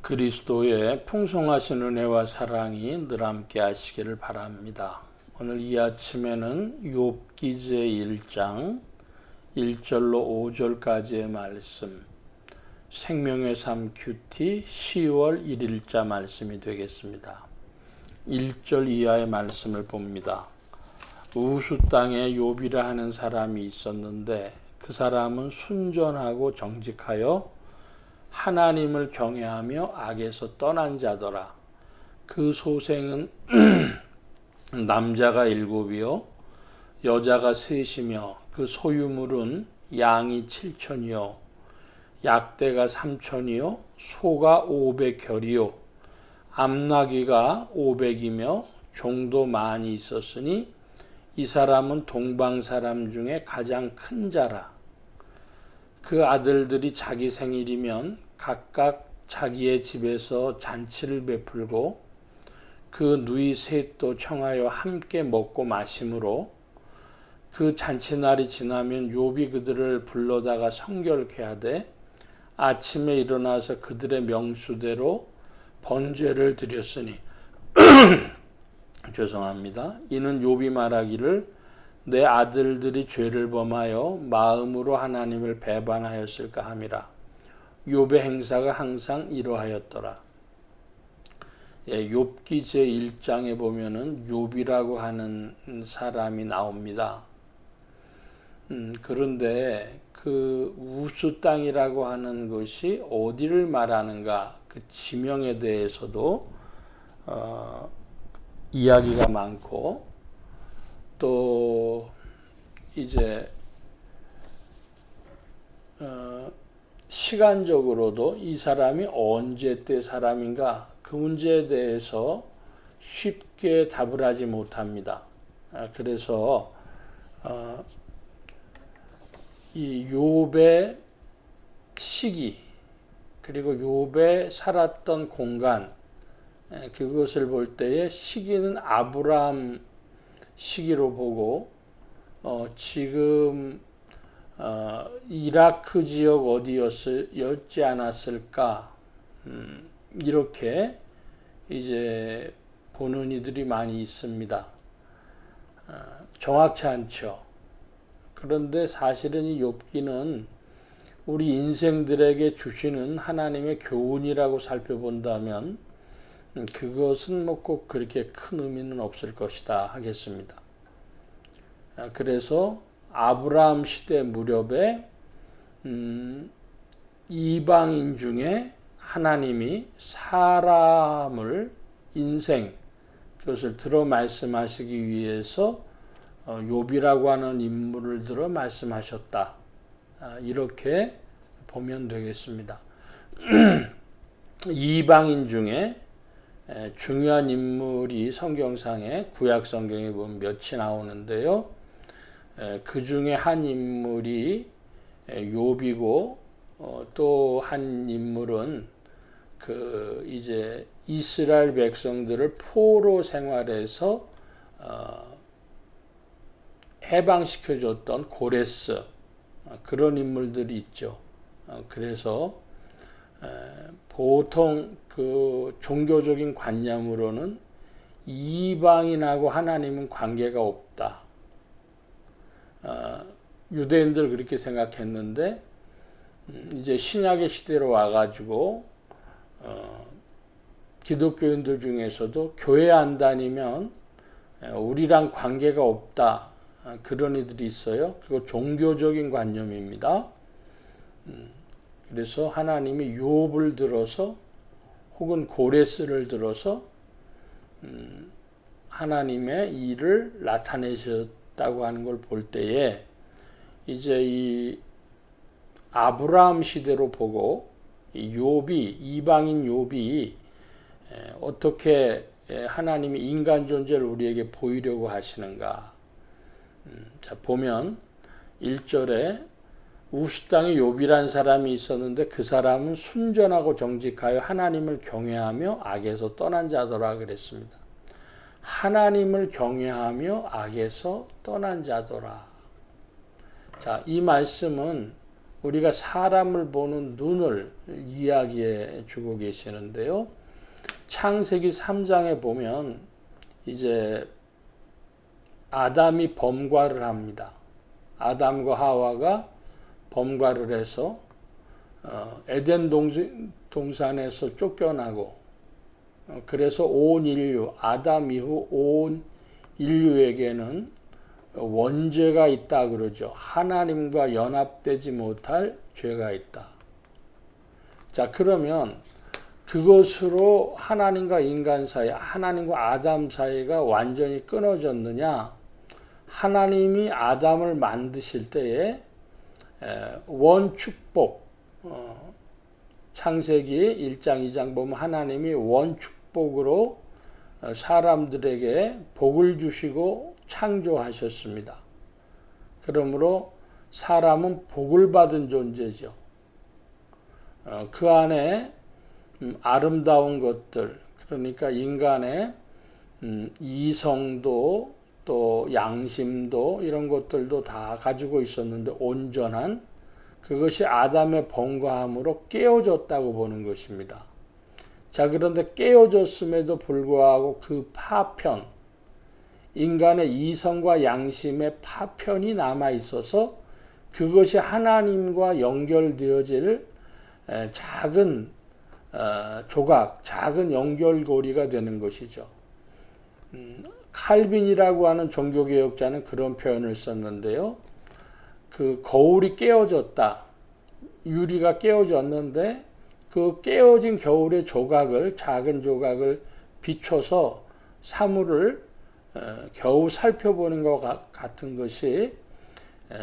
그리스도의 풍성하신 은혜와 사랑이 늘 함께 하시기를 바랍니다. 오늘 이 아침에는 욥기 제1장 1절로 5절까지의 말씀, 생명의 삶 큐티 10월 1일자 말씀이 되겠습니다. 1절 이하의 말씀을 봅니다. 우수 땅에 욥이라 하는 사람이 있었는데 그 사람은 순전하고 정직하여 하나님을 경외하며 악에서 떠난 자더라. 그 소생은 남자가 7이요 여자가 3이며 그 소유물은 양이 7천이요 약대가 3천이요 소가 500결이요 암나귀가 500이며 종도 많이 있었으니 이 사람은 동방 사람 중에 가장 큰 자라. 그 아들들이 자기 생일이면 각각 자기의 집에서 잔치를 베풀고 그 누이 셋도 청하여 함께 먹고 마심으로 그 잔치날이 지나면 욥이 그들을 불러다가 성결케 하되 아침에 일어나서 그들의 명수대로 번제를 드렸으니 죄송합니다. 이는 욥이 말하기를 내 아들들이 죄를 범하여 마음으로 하나님을 배반하였을까 함이라. 욥의 행사가 항상 이러하였더라. 욥기 제1장에 보면은 욥이라고 하는 사람이 나옵니다. 그런데 그 우수 땅이라고 하는 것이 어디를 말하는가, 그 지명에 대해서도 이야기가 많고, 또 이제 시간적으로도 이 사람이 언제 때 사람인가, 그 문제에 대해서 쉽게 답을 하지 못합니다. 그래서 이 욥의 시기, 그리고 욥의 살았던 공간, 그것을 볼 때에 시기는 아브라함 시기로 보고 지금 이라크 지역 어디였지 않았을까, 이렇게 이제 보는 이들이 많이 있습니다. 정확치 않죠. 그런데 사실은 이 욥기는 우리 인생들에게 주시는 하나님의 교훈이라고 살펴본다면 그것은 뭐 꼭 그렇게 큰 의미는 없을 것이다 하겠습니다. 그래서 아브라함 시대 무렵에 이방인 중에 하나님이 사람을 인생, 그것을 들어 말씀하시기 위해서 욥이라고 하는 인물을 들어 말씀하셨다. 이렇게 보면 되겠습니다. 이방인 중에 중요한 인물이 성경상에, 구약 성경에 보면 몇이 나오는데요. 그 중에 한 인물이 욥이고, 또 한 인물은 그 이제 이스라엘 백성들을 포로 생활에서 해방시켜 줬던 고레스, 그런 인물들이 있죠. 그래서 보통 그 종교적인 관념으로는 이방인하고 하나님은 관계가 없다. 유대인들 그렇게 생각했는데 이제 신약의 시대로 와가지고 기독교인들 중에서도 교회 안 다니면 우리랑 관계가 없다, 그런 이들이 있어요. 그거 종교적인 관념입니다. 그래서 하나님이 욥을 들어서 혹은 고레스를 들어서 하나님의 일을 나타내셨다고 하는 걸 볼 때에 이제 이 아브라함 시대로 보고 이 욥이, 이방인 욥이 어떻게 하나님이 인간 존재를 우리에게 보이려고 하시는가. 자, 보면 1절에 우수 땅에 욥이란 사람이 있었는데 그 사람은 순전하고 정직하여 하나님을 경외하며 악에서 떠난 자더라 그랬습니다. 하나님을 경외하며 악에서 떠난 자더라. 자, 이 말씀은 우리가 사람을 보는 눈을 이야기해 주고 계시는데요. 창세기 3장에 보면 이제 아담이 범과를 합니다. 아담과 하와가 범과를 해서 에덴 동산에서 쫓겨나고 그래서 온 인류, 아담 이후 온 인류에게는 원죄가 있다 그러죠. 하나님과 연합되지 못할 죄가 있다. 자, 그러면 그것으로 하나님과 인간 사이, 하나님과 아담 사이가 완전히 끊어졌느냐? 하나님이 아담을 만드실 때에 원축복, 창세기 1장 2장 보면 하나님이 원축복으로 사람들에게 복을 주시고 창조하셨습니다. 그러므로 사람은 복을 받은 존재죠. 그 안에 아름다운 것들, 그러니까 인간의 이성도 또 양심도 이런 것들도 다 가지고 있었는데 온전한 그것이 아담의 범과함으로 깨어졌다고 보는 것입니다. 자, 그런데 깨어졌음에도 불구하고 그 파편, 인간의 이성과 양심의 파편이 남아 있어서 그것이 하나님과 연결되어질 작은 조각, 작은 연결고리가 되는 것이죠. 칼빈이라고 하는 종교개혁자는 그런 표현을 썼는데요. 그 거울이 깨어졌다. 유리가 깨어졌는데 그 깨어진 거울의 조각을, 작은 조각을 비춰서 사물을 겨우 살펴보는 것 같은 것이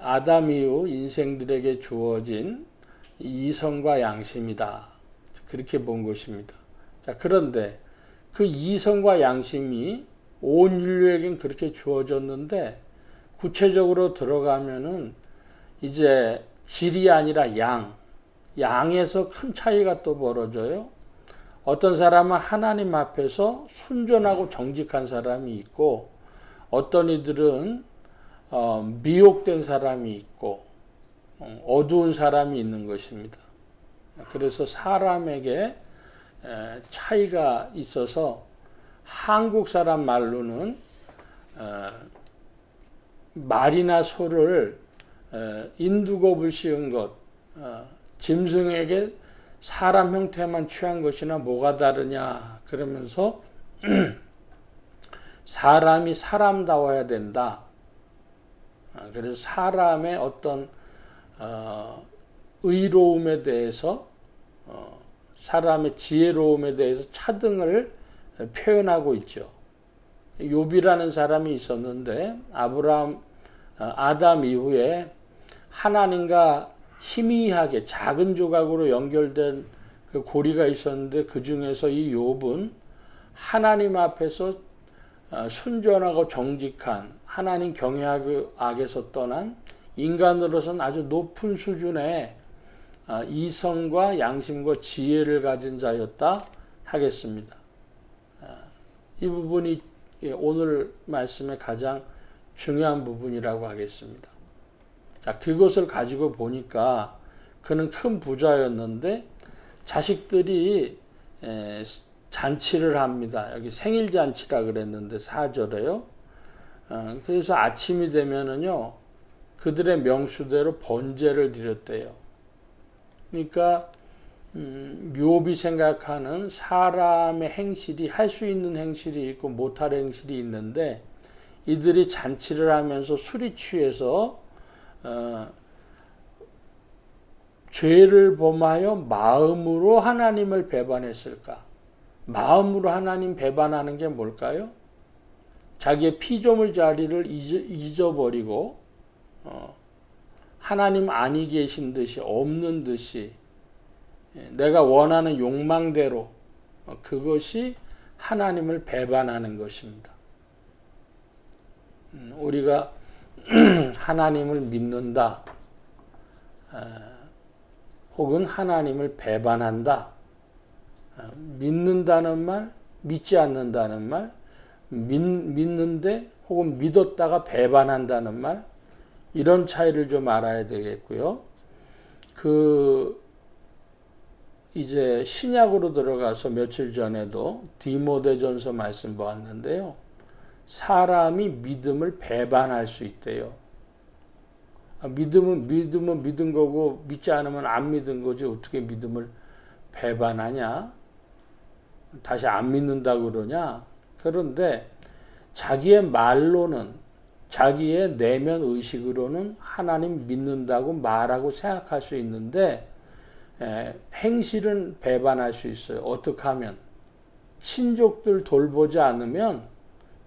아담 이후 인생들에게 주어진 이성과 양심이다. 그렇게 본 것입니다. 자, 그런데 그 이성과 양심이 온 인류에겐 그렇게 주어졌는데 구체적으로 들어가면은 이제 질이 아니라 양에서 큰 차이가 또 벌어져요. 어떤 사람은 하나님 앞에서 순전하고 정직한 사람이 있고 어떤 이들은 미혹된 사람이 있고 어두운 사람이 있는 것입니다. 그래서 사람에게 차이가 있어서 한국 사람 말로는 말이나 소를 인두겁을 씌운 것, 짐승에게 사람 형태만 취한 것이나 뭐가 다르냐 그러면서 사람이 사람다워야 된다. 그래서 사람의 어떤 의로움에 대해서 사람의 지혜로움에 대해서 차등을 표현하고 있죠. 욥이라는 사람이 있었는데 아담 이후에 하나님과 희미하게 작은 조각으로 연결된 그 고리가 있었는데 그 중에서 이 욥은 하나님 앞에서 순전하고 정직한 하나님 경외악에서 떠난 인간으로서는 아주 높은 수준의 이성과 양심과 지혜를 가진 자였다 하겠습니다. 이 부분이 오늘 말씀의 가장 중요한 부분이라고 하겠습니다. 자, 그것을 가지고 보니까 그는 큰 부자였는데 자식들이 잔치를 합니다. 여기 생일 잔치라 그랬는데 4절에요. 그래서 아침이 되면은요 그들의 명수대로 번제를 드렸대요. 그러니까 욥이 생각하는 사람의 행실이 할 수 있는 행실이 있고 못할 행실이 있는데 이들이 잔치를 하면서 술이 취해서 죄를 범하여 마음으로 하나님을 배반했을까? 마음으로 하나님 배반하는 게 뭘까요? 자기의 피조물 자리를 잊어버리고 하나님 아니 계신 듯이 없는 듯이 내가 원하는 욕망대로 그것이 하나님을 배반하는 것입니다. 우리가 하나님을 믿는다 혹은 하나님을 배반한다 믿는다는 말 믿지 않는다는 말 믿는데 혹은 믿었다가 배반한다는 말 이런 차이를 좀 알아야 되겠고요. 그 이제 신약으로 들어가서 며칠 전에도 디모데전서 말씀 보았는데요. 사람이 믿음을 배반할 수 있대요. 믿으면 믿은 거고 믿지 않으면 안 믿은 거지 어떻게 믿음을 배반하냐? 다시 안 믿는다 그러냐? 그런데 자기의 말로는 자기의 내면 의식으로는 하나님 믿는다고 말하고 생각할 수 있는데 행실은 배반할 수 있어요. 어떻게 하면? 친족들 돌보지 않으면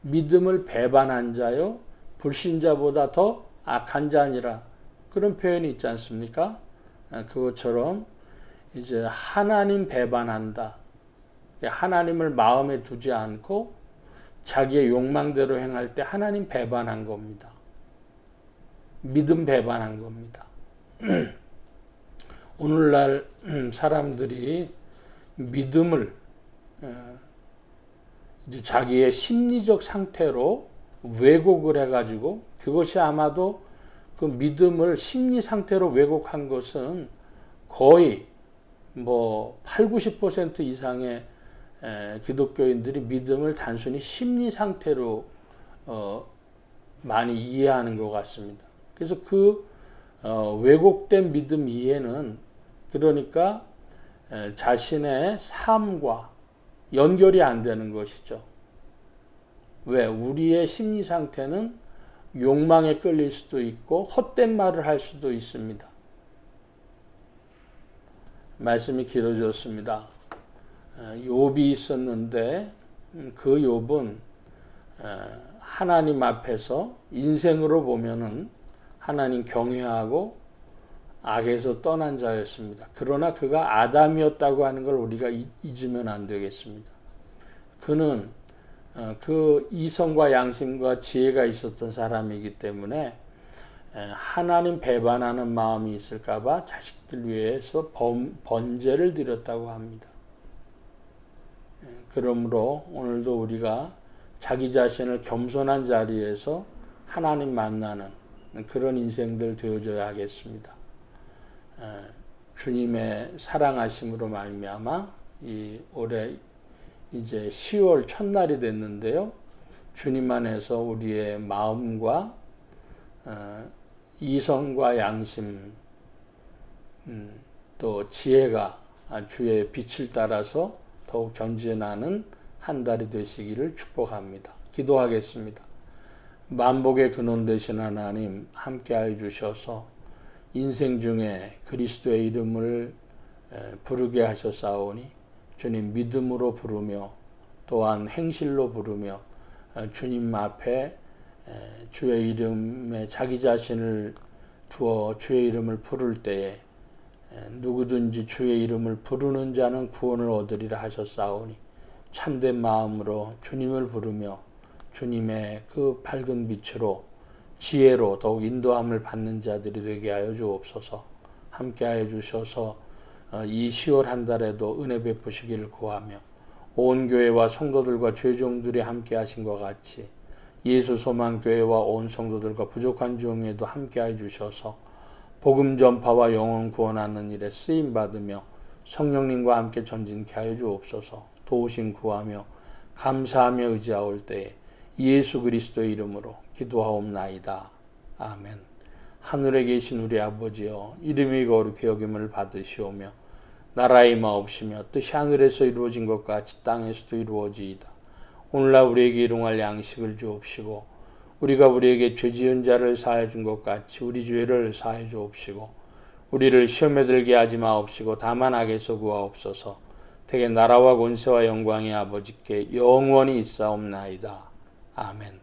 믿음을 배반한 자요 불신자보다 더 악한 자니라 그런 표현이 있지 않습니까? 그것처럼 이제 하나님 배반한다. 하나님을 마음에 두지 않고 자기의 욕망대로 행할 때 하나님 배반한 겁니다. 믿음 배반한 겁니다. 오늘날 사람들이 믿음을 이제 자기의 심리적 상태로 왜곡을 해가지고 그것이 아마도 그 믿음을 심리 상태로 왜곡한 것은 거의 뭐 8, 90% 이상의 기독교인들이 믿음을 단순히 심리 상태로 많이 이해하는 것 같습니다. 그래서 그 왜곡된 믿음 이해는 그러니까 자신의 삶과 연결이 안 되는 것이죠. 왜? 우리의 심리 상태는 욕망에 끌릴 수도 있고 헛된 말을 할 수도 있습니다. 말씀이 길어졌습니다. 욥이 있었는데 그 욥은 하나님 앞에서 인생으로 보면은 하나님 경외하고 악에서 떠난 자였습니다. 그러나 그가 아담이었다고 하는 걸 우리가 잊으면 안 되겠습니다. 그는 그 이성과 양심과 지혜가 있었던 사람이기 때문에 하나님 배반하는 마음이 있을까봐 자식들 위해서 번제를 드렸다고 합니다. 그러므로 오늘도 우리가 자기 자신을 겸손한 자리에서 하나님 만나는 그런 인생들 되어줘야 하겠습니다. 주님의 사랑하심으로 말미암아 이 올해 이제 10월 첫날이 됐는데요. 주님 안에서 우리의 마음과 이성과 양심 또 지혜가 주의 빛을 따라서 더욱 전진하는 한 달이 되시기를 축복합니다. 기도하겠습니다. 만복의 근원 되신 하나님 함께하여 주셔서 인생 중에 그리스도의 이름을 부르게 하셨사오니 주님 믿음으로 부르며 또한 행실로 부르며 주님 앞에 주의 이름에 자기 자신을 두어 주의 이름을 부를 때에 누구든지 주의 이름을 부르는 자는 구원을 얻으리라 하셨사오니 참된 마음으로 주님을 부르며 주님의 그 밝은 빛으로 지혜로 더욱 인도함을 받는 자들이 되게 하여 주옵소서. 함께하여 주셔서 이 10월 한 달에도 은혜 베푸시기를 구하며 온 교회와 성도들과 죄종들이 함께하신 것 같이 예수 소망교회와 온 성도들과 부족한 종에도 함께하여 주셔서 복음 전파와 영혼 구원하는 일에 쓰임 받으며 성령님과 함께 전진케 하여 주옵소서. 도우심 구하며 감사하며 의지하올 때에 예수 그리스도의 이름으로 기도하옵나이다. 아멘. 하늘에 계신 우리 아버지여 이름이 거룩히 여김을 받으시오며 나라의 임하옵시며 뜻이 하늘에서 이루어진 것 같이 땅에서도 이루어지이다. 오늘날 우리에게 일용할 양식을 주옵시고 우리가 우리에게 죄 지은 자를 사하여 준 것 같이 우리 죄를 사하여 주옵시고 우리를 시험에 들게 하지 마옵시고 다만 악에서 구하옵소서. 대개 나라와 권세와 영광이 아버지께 영원히 있사옵나이다. 아멘.